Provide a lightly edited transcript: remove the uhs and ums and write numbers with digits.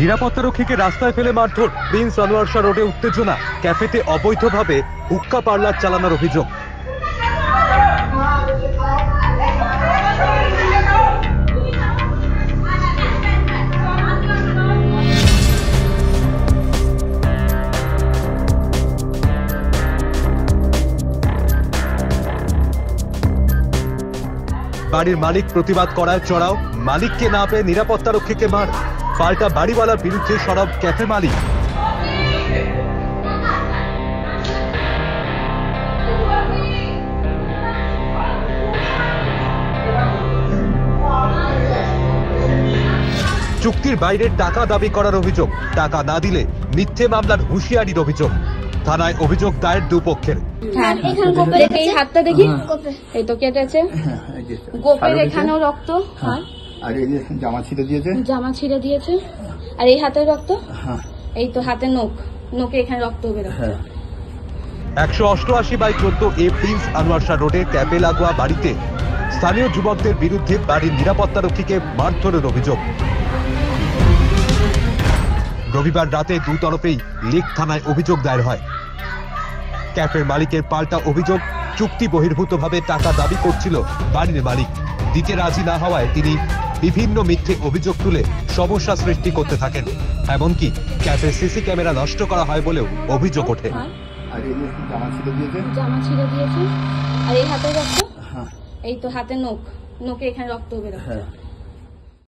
নিরাপত্তারক্ষীকে রাস্তায় ফেলে মারধর, প্রিন্স আনোয়ার শাহ রোডে উত্তেজনা, ক্যাফেতে অবৈধভাবে হুক্কা পার্লার চালানোর অভিযোগ। বাড়ির মালিক প্রতিবাদ করায় চড়াও, মালিককে না পেয়ে নিরাপত্তারক্ষীকে মার, পাল্টা বাড়িওয়ালার বিরুদ্ধে সরব ক্যাফে মালিক। চুক্তির বাইরে টাকা দাবি করার অভিযোগ, টাকা না দিলে মিথ্যে মামলার হুঁশিয়ারির অভিযোগ। থানায় অভিযোগ দায়ের দুপক্ষের। এই হাতটা দেখি, এই তো কেটেছে, গোপের এখানেও রক্ত, আর এই যে জামা ছিঁড়ে দিয়েছে, জামা ছিঁড়ে দিয়েছে, আর এই হাতের রক্ত, এই তো হাতের নোকে এখানে রক্ত বেরোচ্ছে। 188/14 প্রিন্স আনোয়ার শাহ রোডে ক্যাফে লাগোয়া বাড়িতে স্থানীয় যুবকদের বিরুদ্ধে বাড়ির নিরাপত্তারক্ষীকে মারধরের অভিযোগ। রবিবার রাতে দু তরফেই লেক থানায় অভিযোগ দায়ের হয়। ক্যাফের মালিকের পাল্টা অভিযোগ, চুক্তি বহির্ভূতভাবে টাকা দাবি করছিল বাড়ির মালিক, দিতে রাজি না হওয়ায় তিনি বিভিন্ন মিথ্যে অভিযোগ তুলে সমস্যা সৃষ্টি করতে থাকেন। এমনকি ক্যাফের সিসি ক্যামেরা নষ্ট করা হয় বলেও অভিযোগ ওঠে। আর এই যে জামা ছিঁড়ে দিয়েছে, জামা ছিঁড়ে দিয়েছে, আর এই হাতের রক্ত, এই তো হাতের নোকে এখানে রক্ত বেরোচ্ছে।